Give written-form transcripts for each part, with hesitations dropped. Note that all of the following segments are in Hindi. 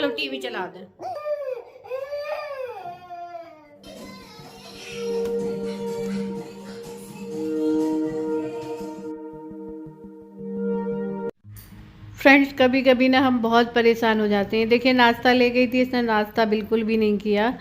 चलो टीवी चला दे। फ्रेंड्स, कभी कभी ना हम बहुत परेशान हो जाते हैं। देखिए, नाश्ता ले गई थी, इसने नाश्ता बिल्कुल भी नहीं किया।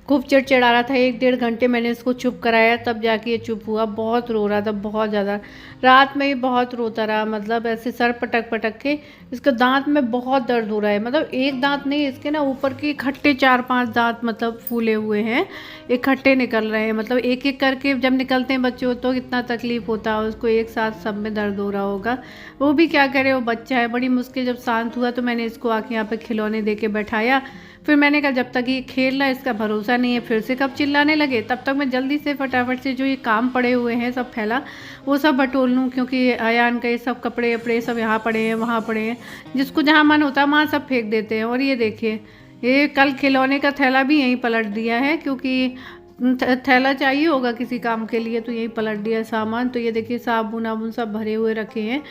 खूब चिड़चिड़ा रहा था। 1-1.5 घंटे मैंने इसको चुप कराया, तब जाके ये चुप हुआ। बहुत रो रहा था, बहुत ज़्यादा। रात में ही बहुत रोता रहा, मतलब ऐसे सर पटक पटक के। इसके दांत में बहुत दर्द हो रहा है, मतलब एक दांत नहीं, इसके ना ऊपर के इकट्ठे 4-5 दांत मतलब फूले हुए हैं, इकट्ठे निकल रहे हैं। मतलब एक एक करके जब निकलते हैं बच्चों तो कितना तकलीफ होता है उसको, एक साथ सब में दर्द हो रहा होगा। वो भी क्या करे, वो बच्चा है। बड़ी मुश्किल जब शांत हुआ तो मैंने इसको आके यहाँ पे खिलौने दे के बैठाया। फिर मैंने कहा जब तक ये खेल रहा है, इसका भरोसा नहीं है फिर से कब चिल्लाने लगे, तब तक मैं जल्दी से फटाफट से जो ये काम पड़े हुए हैं सब फैला वो सब बटोर लूँ, क्योंकि अयान के सब कपड़े वपड़े सब यहाँ पड़े हैं वहाँ पड़े हैं, जिसको जहाँ मन होता है वहाँ सब फेंक देते हैं। और ये देखिए, ये कल खिलौने का थैला भी यहीं पलट दिया है, क्योंकि थैला चाहिए होगा किसी काम के लिए, तो यही पलट दिया सामान। तो ये देखिए, साबुन आबुन सब भरे हुए रखे हैं।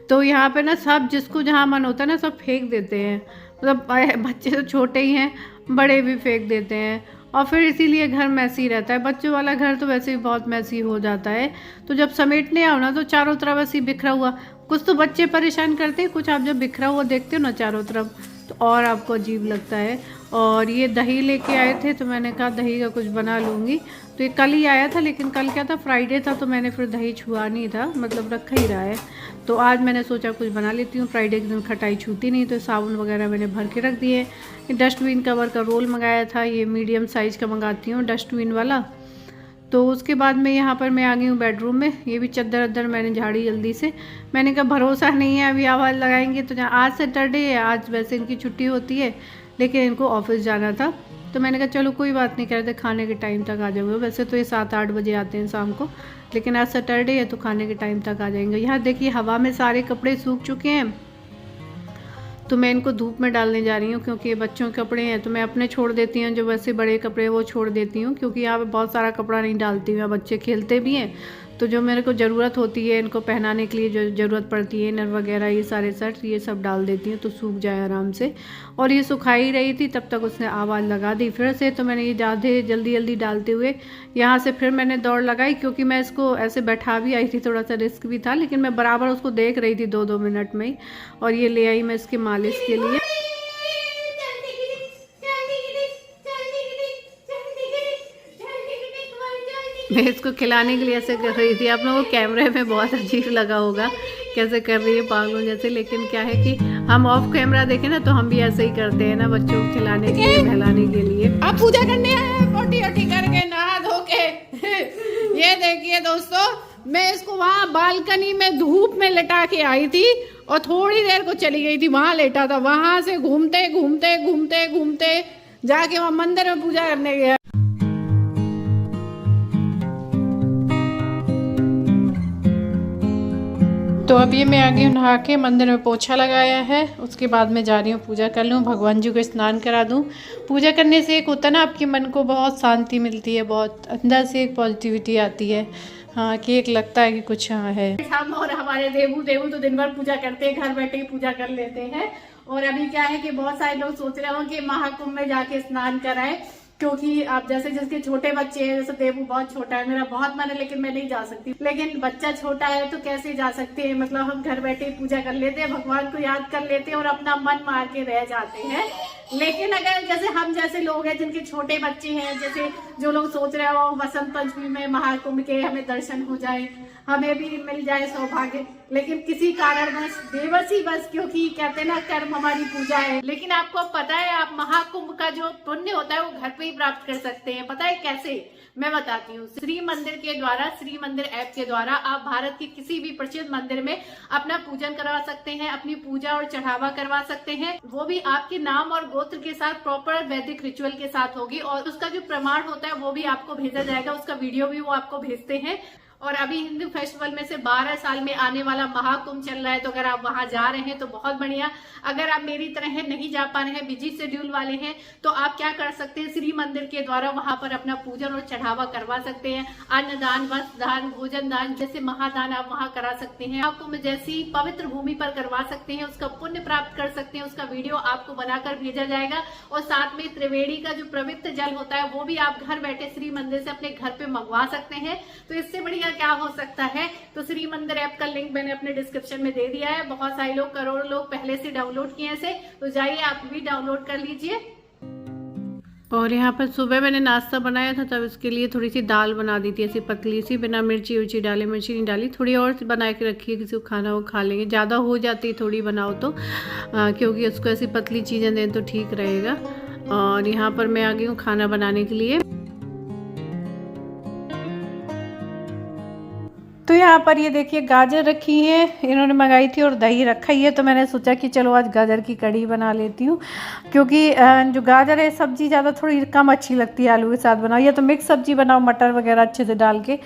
तो यहाँ पे ना सब जिसको जहाँ मन होता है ना सब फेंक देते हैं, मतलब बच्चे तो छोटे ही हैं, बड़े भी फेंक देते हैं। और फिर इसीलिए घर मैसी रहता है। बच्चों वाला घर तो वैसे भी बहुत मैसी हो जाता है। तो जब समेटने आओ ना तो चारों तरफ ऐसे बिखरा हुआ, कुछ तो बच्चे परेशान करते हैं, कुछ आप जब बिखरा हुआ देखते हो ना चारों तरफ तो और आपको अजीब लगता है। और ये दही लेके आए थे तो मैंने कहा दही का कुछ बना लूँगी। तो ये कल ही आया था, लेकिन कल क्या था, फ्राइडे था, तो मैंने फिर दही छुआ नहीं था, मतलब रखा ही रहा है। तो आज मैंने सोचा कुछ बना लेती हूँ, फ्राइडे के दिन खटाई छूती नहीं। तो साबुन वगैरह मैंने भर के रख दिए। डस्टबिन कवर का रोल मंगाया था, ये मीडियम साइज़ का मंगाती हूँ डस्टबिन वाला। तो उसके बाद में यहाँ पर मैं आ गई हूँ बेडरूम में। ये भी चद्दर अद्दर मैंने झाड़ी जल्दी से। मैंने कहा भरोसा नहीं है, अभी आवाज़ लगाएंगे तो आज सैटरडे है, आज वैसे इनकी छुट्टी होती है, लेकिन इनको ऑफिस जाना था। तो मैंने कहा चलो कोई बात नहीं, कह रहे थे खाने के टाइम तक आ जाओगे। वैसे तो ये 7-8 बजे आते हैं शाम को, लेकिन आज सैटरडे है तो खाने के टाइम तक आ जाएंगे। यहाँ देखिए हवा में सारे कपड़े सूख चुके हैं, तो मैं इनको धूप में डालने जा रही हूँ, क्योंकि ये बच्चों के कपड़े हैं तो मैं अपने छोड़ देती हूँ, जो वैसे बड़े कपड़े वो छोड़ देती हूँ, क्योंकि यहाँ पे बहुत सारा कपड़ा नहीं डालती हूँ। बच्चे खेलते भी हैं, तो जो मेरे को ज़रूरत होती है इनको पहनाने के लिए, जो ज़रूरत पड़ती है इनर वगैरह, ये सारे शर्ट ये सब डाल देती हूँ तो सूख जाए आराम से। और ये सुखाई रही थी तब तक उसने आवाज़ लगा दी फिर से। तो मैंने ये ज़्यादा जल्दी जल्दी डालते हुए यहाँ से फिर मैंने दौड़ लगाई, क्योंकि मैं इसको ऐसे बैठा भी आई थी, थोड़ा सा रिस्क भी था, लेकिन मैं बराबर उसको देख रही थी 2-2 मिनट में ही। और ये ले आई मैं इसके मालिश के लिए। मैं इसको खिलाने के लिए ऐसे कर रही थी। आप लोगों को कैमरे में बहुत अजीब लगा होगा कैसे कर रही है पागलों जैसे, लेकिन क्या है कि हम ऑफ कैमरा देखें ना तो हम भी ऐसे ही करते हैं ना, बच्चों को खिलाने के लिए, नहलाने के लिए। आप पूजा करने आए हैं पोटी ओटी करके नहा धो के। ये देखिए दोस्तों, मैं इसको वहाँ बालकनी में धूप में लेटा के आई थी और थोड़ी देर को चली गई थी, वहाँ लेटा था। वहां से घूमते घूमते घूमते घूमते जाके वहाँ मंदिर में पूजा करने गया। तो अब ये मैं आ गई हूँ नहा के, मंदिर में पोछा लगाया है, उसके बाद मैं जा रही हूँ पूजा कर लूँ, भगवान जी को स्नान करा दूँ। पूजा करने से एक होता है ना, आपके मन को बहुत शांति मिलती है, बहुत अंदर से एक पॉजिटिविटी आती है। हाँ, कि एक लगता है कि कुछ हाँ है। हम और हमारे देवू तो दिन भर पूजा करते हैं, घर बैठे ही पूजा कर लेते हैं। और अभी क्या है कि बहुत सारे लोग सोच रहे हो कि महाकुंभ में जाके स्नान कराएं, क्योंकि आप जैसे जिसके छोटे बच्चे हैं, जैसे देवू बहुत छोटा है, मेरा बहुत मन है लेकिन मैं नहीं जा सकती। लेकिन बच्चा छोटा है तो कैसे जा सकते हैं, मतलब हम घर बैठे ही पूजा कर लेते हैं, भगवान को याद कर लेते हैं और अपना मन मार के रह जाते हैं। लेकिन अगर जैसे हम जैसे लोग हैं जिनके छोटे बच्चे हैं, जैसे जो लोग सोच रहे हो वसंत पंचमी में महाकुंभ के हमें दर्शन हो जाए, हमें भी मिल जाए सौभाग्य, लेकिन किसी कारणवश बेबसी बस, क्योंकि कहते ना कर्म हमारी पूजा है। लेकिन आपको पता है आप महाकुंभ का जो पुण्य होता है वो घर पे ही प्राप्त कर सकते हैं। पता है कैसे, मैं बताती हूँ। श्री मंदिर के द्वारा, श्री मंदिर ऐप के द्वारा आप भारत के किसी भी प्रसिद्ध मंदिर में अपना पूजन करवा सकते हैं, अपनी पूजा और चढ़ावा करवा सकते हैं। वो भी आपके नाम और गोत्र के साथ प्रॉपर वैदिक रिचुअल के साथ होगी, और उसका जो प्रमाण होता है वो भी आपको भेजा जाएगा, उसका वीडियो भी वो आपको भेजते हैं। और अभी हिंदू फेस्टिवल में से 12 साल में आने वाला महाकुंभ चल रहा है, तो अगर आप वहां जा रहे हैं तो बहुत बढ़िया। अगर आप मेरी तरह नहीं जा पा रहे हैं, बिजी शेड्यूल वाले हैं, तो आप क्या कर सकते हैं, श्री मंदिर के द्वारा वहां पर अपना पूजन और चढ़ावा करवा सकते हैं। अन्नदान, वस्त्र दान, भोजन दान जैसे महादान आप वहां करा सकते हैं। आपको जैसी पवित्र भूमि पर करवा सकते हैं, उसका पुण्य प्राप्त कर सकते हैं। उसका वीडियो आपको बनाकर भेजा जाएगा और साथ में त्रिवेणी का जो पवित्र जल होता है वो भी आप घर बैठे श्री मंदिर से अपने घर पे मंगवा सकते हैं। तो इससे बढ़िया क्या हो सकता है। तो श्री मंदिर ऐप का लिंक मैंने अपने डिस्क्रिप्शन में दे दिया है। बहुत सारे लोग, करोड़ों लोग पहले से डाउनलोड किए इसे, तो जाइए आप भी डाउनलोड कर लीजिए। और यहाँ पर सुबह मैंने नाश्ता बनाया था, तब इसके लिए थोड़ी सी दाल बना दी थी, ऐसी पतली सी, बिना मिर्ची उर्ची डाले, मिर्ची नहीं डाली। थोड़ी और बना के रखी है, किसी को खाना वो खा लेंगे। ज़्यादा हो जाती है थोड़ी बनाओ तो, क्योंकि उसको ऐसी पतली चीज़ें दें तो ठीक रहेगा। और यहाँ पर मैं आ गई हूँ खाना बनाने के लिए। तो यहाँ पर ये देखिए गाजर रखी है, इन्होंने मंगाई थी, और दही रखा ही है। तो मैंने सोचा कि चलो आज गाजर की कढ़ी बना लेती हूँ, क्योंकि जो गाजर है सब्ज़ी ज़्यादा थोड़ी कम अच्छी लगती है आलू के साथ बनाओ, या तो मिक्स सब्ज़ी बनाओ मटर वगैरह अच्छे से डाल के,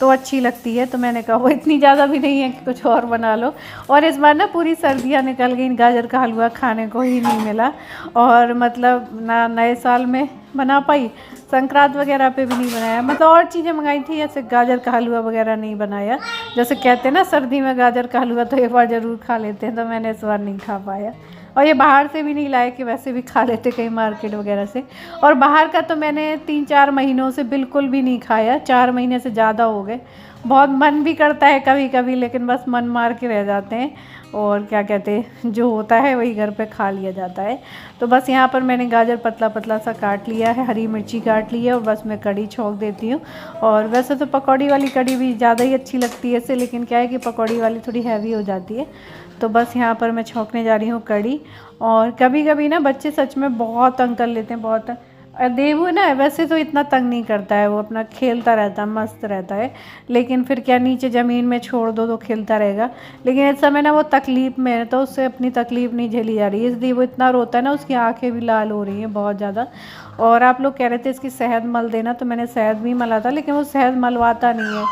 तो अच्छी लगती है। तो मैंने कहा वो इतनी ज़्यादा भी नहीं है कि कुछ और बना लो। और इस बार ना पूरी सर्दियाँ निकल गई, गाजर का हलवा खाने को ही नहीं मिला, और मतलब ना नए साल में बना पाई, संक्रांत वगैरह पे भी नहीं बनाया। मतलब और चीज़ें मंगाई थी, ऐसे गाजर का हलवा वगैरह नहीं बनाया। जैसे कहते हैं ना सर्दी में गाजर का हलवा तो एक बार ज़रूर खा लेते हैं, तो मैंने इस बार नहीं खा पाया। और ये बाहर से भी नहीं लाए कि वैसे भी खा लेते कहीं मार्केट वगैरह से। और बाहर का तो मैंने 3-4 महीनों से बिल्कुल भी नहीं खाया, 4 महीने से ज़्यादा हो गए। बहुत मन भी करता है कभी कभी, लेकिन बस मन मार के रह जाते हैं, और क्या कहते हैं जो होता है वही घर पे खा लिया जाता है। तो बस यहाँ पर मैंने गाजर पतला पतला सा काट लिया है, हरी मिर्ची काट ली है, और बस मैं कढ़ी छौंक देती हूँ। और वैसे तो पकौड़ी वाली कढ़ी भी ज़्यादा ही अच्छी लगती है इससे, लेकिन क्या है कि पकौड़ी वाली थोड़ी हैवी हो जाती है। तो बस यहाँ पर मैं छौंकने जा रही हूँ कढ़ी। और कभी कभी ना बच्चे सच में बहुत तंग कर लेते हैं, बहुत। देवू ना वैसे तो इतना तंग नहीं करता है, वो अपना खेलता रहता है, मस्त रहता है, लेकिन फिर क्या नीचे ज़मीन में छोड़ दो तो खेलता रहेगा। लेकिन इस समय ना वो तकलीफ़ में है, तो उससे अपनी तकलीफ़ नहीं झेली जा रही है, इसलिए वो इतना रोता है ना, उसकी आंखें भी लाल हो रही हैं बहुत ज़्यादा। और आप लोग कह रहे थे इसकी शहद मल देना, तो मैंने शहद भी मला था, लेकिन वो शहद मलवाता नहीं है,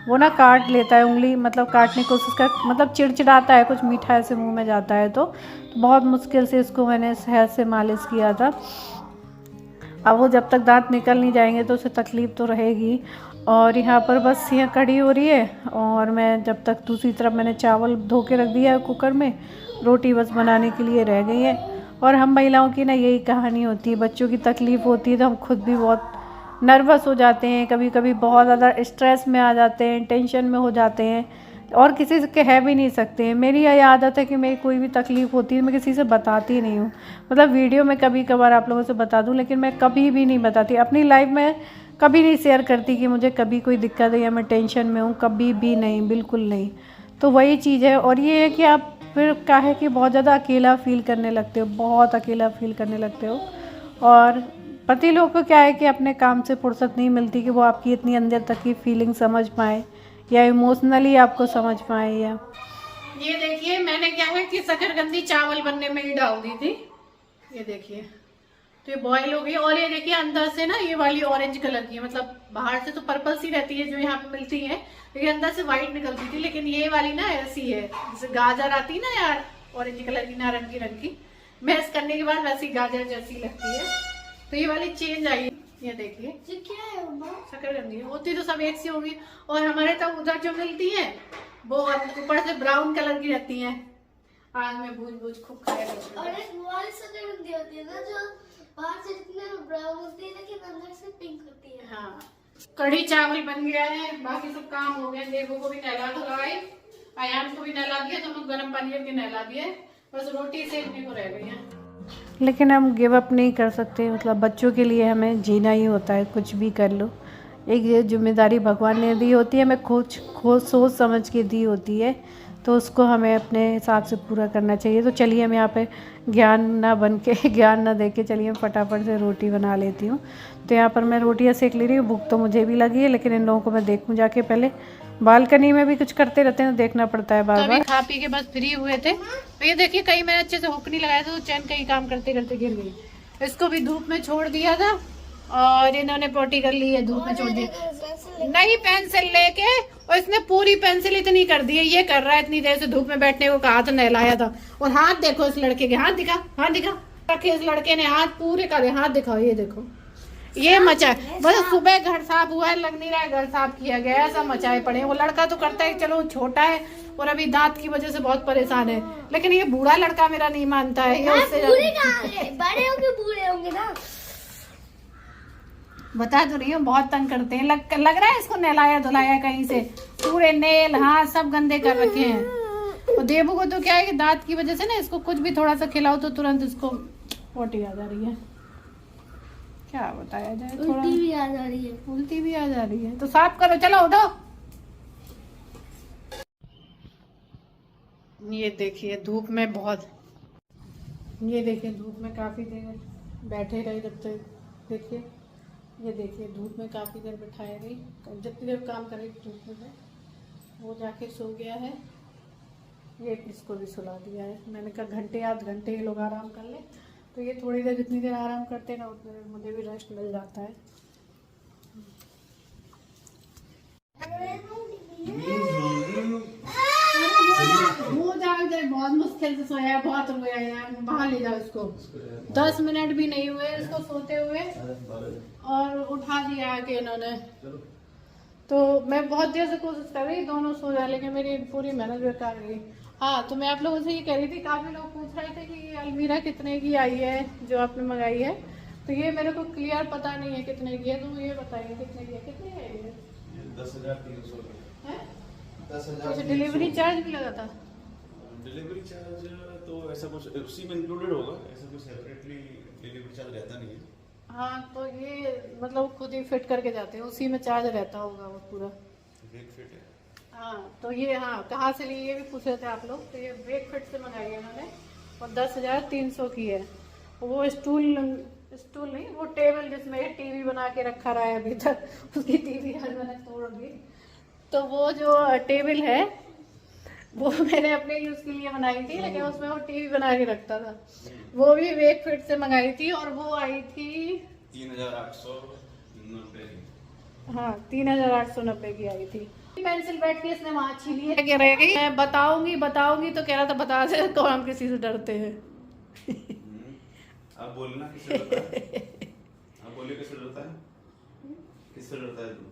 वो ना काट लेता है उंगली, मतलब काटने की कोशिश कर, मतलब चिड़चिड़ाता है, कुछ मीठा ऐसे मुँह में जाता है। तो बहुत मुश्किल से इसको मैंने शहद से मालिश किया था। अब वो जब तक दांत निकल नहीं जाएंगे तो उसे तकलीफ़ तो रहेगी। और यहाँ पर बस यहाँ कढ़ी हो रही है, और मैं जब तक दूसरी तरफ मैंने चावल धो के रख दिया है कुकर में, रोटी बस बनाने के लिए रह गई है। और हम महिलाओं की ना यही कहानी होती है, बच्चों की तकलीफ़ होती है तो हम खुद भी बहुत नर्वस हो जाते हैं, कभी कभी बहुत ज़्यादा स्ट्रेस में आ जाते हैं, टेंशन में हो जाते हैं, और किसी से कह भी नहीं सकते हैं। मेरी यह आदत है कि मेरी कोई भी तकलीफ़ होती है मैं किसी से बताती नहीं हूँ। मतलब वीडियो में कभी कभार आप लोगों से बता दूँ, लेकिन मैं कभी भी नहीं बताती अपनी लाइफ में, कभी नहीं शेयर करती कि मुझे कभी कोई दिक्कत है या मैं टेंशन में हूँ, कभी भी नहीं, बिल्कुल नहीं। तो वही चीज़ है। और ये है कि आप फिर क्या है कि बहुत ज़्यादा अकेला फ़ील करने लगते हो, बहुत अकेला फ़ील करने लगते हो। और पति लोग को क्या है कि अपने काम से फुर्सत नहीं मिलती कि वो आपकी इतनी अंदर तक की फीलिंग समझ पाए, या इमोशनली आपको समझ पाए। या ये देखिए मैंने क्या है कि शकरकंदी चावल बनने में ही डाल दी थी, ये देखिए, तो ये बॉईल हो गई। और ये देखिए अंदर से ना ये वाली ऑरेंज कलर की है, मतलब बाहर से तो पर्पल सी रहती है जो यहाँ पे मिलती है, लेकिन अंदर से वाइट निकलती थी। लेकिन ये वाली ना ऐसी है, जैसे गाजर आती ना यार ऑरेंज कलर की, नारंगी रंग की, मैश करने के बाद वैसी गाजर जैसी लगती है। तो ये वाली चेंज आई, ये देखिए क्या है, शकरकंदी होती तो सब एक सी होगी। और हमारे तब उधर जो मिलती है वो ऊपर से ब्राउन कलर की रहती है। आज मैं भूज खूब खाया करती हूं। और एक वाली शकरकंदी होती है ना जो बाहर से इतने ब्राउन होती है लेकिन अंदर से पिंक होती है। हाँ, कढ़ी चावल बन गया है, बाकी सब काम हो गया। देवो को भी नहला धुलाई, आयान को भी नहला दिया, दोनों गर्म पानी के नहला दिए, बस रोटी सेकने को रह गई है। लेकिन हम गिव अप नहीं कर सकते, मतलब बच्चों के लिए हमें जीना ही होता है, कुछ भी कर लो। एक ये जिम्मेदारी भगवान ने दी होती है, हमें खोज सोच समझ के दी होती है, तो उसको हमें अपने हिसाब से पूरा करना चाहिए। तो चलिए हम यहाँ पे ज्ञान ना बन के ज्ञान ना दे के चलिए हम फटाफट से रोटी बना लेती हूँ। तो यहाँ पर मैं रोटियाँ सेक ले रही हूँ, भूख तो मुझे भी लगी है, लेकिन इन लोगों को मैं देखूँ जाके। पहले बालकनी में भी कुछ करते रहते हैं, देखना पड़ता है बार बार। खा पी के बस फ्री हुए थे, तो ये देखिए कहीं मैंने अच्छे से हुक नहीं लगाया था, तो चैन कहीं काम करते करते गिर गई। इसको भी धूप में छोड़ दिया था, और इन्होंने पोटी कर ली है, धूप में छोड़ दी। नहीं, पेंसिल लेके और इसने पूरी पेंसिल इतनी कर दी है, ये कर रहा है इतनी देर से धूप में बैठने को कहा था, नहलाया था। और हाथ देखो इस लड़के के, हाथ दिखा, हाथ दिखा रखे इस लड़के ने, हाथ पूरे करे, हाथ दिखाओ, ये देखो ये मचाए। बस सुबह घर साफ हुआ है, लग नहीं रहा है घर साफ किया गया, ऐसा मचाए पड़े। वो लड़का तो करता है, चलो छोटा है और अभी दांत की वजह से बहुत परेशान है, लेकिन ये बूढ़ा लड़का मेरा नहीं मानता है। ये उससे बड़े होंगे बूढ़े होंगे ना, बता तो रही हूँ, बहुत तंग करते हैं। लग रहा है इसको नहलाया धुलाया कहीं से, पूरे नेल हाथ सब गंदे कर रखे हैं। और देबू को तो क्या है कि दांत की वजह से ना, इसको कुछ भी थोड़ा सा खिलाओ तो तुरंत इसको पोटी आ जा रही है। क्या बताया जाए, थोड़ा उल्टी भी आ जा रही है, उल्टी भी आ जा रही है। तो साफ करो, चलो उठो। ये देखिए धूप में बहुत, ये देखिए धूप में काफी देर बैठे रहे जब तक, देखिए ये देखिए धूप में काफी देर बैठाया गई, जितनी देर काम करेगी धूप में। वो जाके सो गया है, ये इसको भी सुला दिया है। मैंने कहा घंटे आध घंटे ये लोग आराम कर ले, तो ये थोड़ी देर जितनी देर आराम करते हैं ना, उतनी देर मुझे भी रेस्ट मिल जाता है। वो जाग जाए, बहुत मुश्किल से सोया, बहुत रोया यार, बाहर ले जाओ इसको। 10 मिनट भी नहीं हुए इसको सोते हुए और उठा दिया आके इन्होंने। तो मैं बहुत देर से कोशिश कर रही दोनों सो जाए, लेकिन मेरी पूरी मेहनत बेकार गई। हाँ, तो मैं आप लोगों से ये कह रही थी, काफी लोग पूछ रहे थे कि ये अलमीरा कितने की आई है जो आपने मंगाई है, तो ये मेरे को क्लियर पता नहीं है कितने की है, तो ये बताइए कितने की है, कितने की है ये? 10,300 है? 10,000। अच्छा, डिलीवरी चार्ज भी लगा था? डिलीवरी चार्ज तो ऐसा कुछ उसी में इंक्लूडेड होगा, ऐसा कुछ सेपरेटली डिलीवरी चार्ज रहता नहीं है। हाँ, तो ये मतलब खुद ही फिट करके जाते हैं, उसी में चार्ज रहता होगा वो पूरा। ब्रेक फिट है। हाँ, तो ये हाँ कहाँ से लिए ये भी पूछ रहे थे आप लोग, तो ये ब्रेक फिट से मंगाई है इन्होंने और 10,300 की है। वो स्टूल नहीं, वो टेबल जिसमें टीवी बना के रखा रहा है अभी तक, उसकी टीवी आज मैंने तोड़ दी। तो वो जो टेबल है वो मैंने अपने यूज के लिए बनाई थी, लेकिन उसमें वो टीवी बना के रखता था। वो भी वेक फिट से मंगाई थी और वो आई थी 3,890 की। हाँ, 3,890 की आई थी। पेंसिल बैठ के इसने वहां छीनी है, कह रहे गई मैं बताऊंगी तो कह रहा था बता से तो हम किसी से डरते हैं। आप बोलना किससे डरता है? आप बोलिए किससे डरता है? किससे डरता है तू?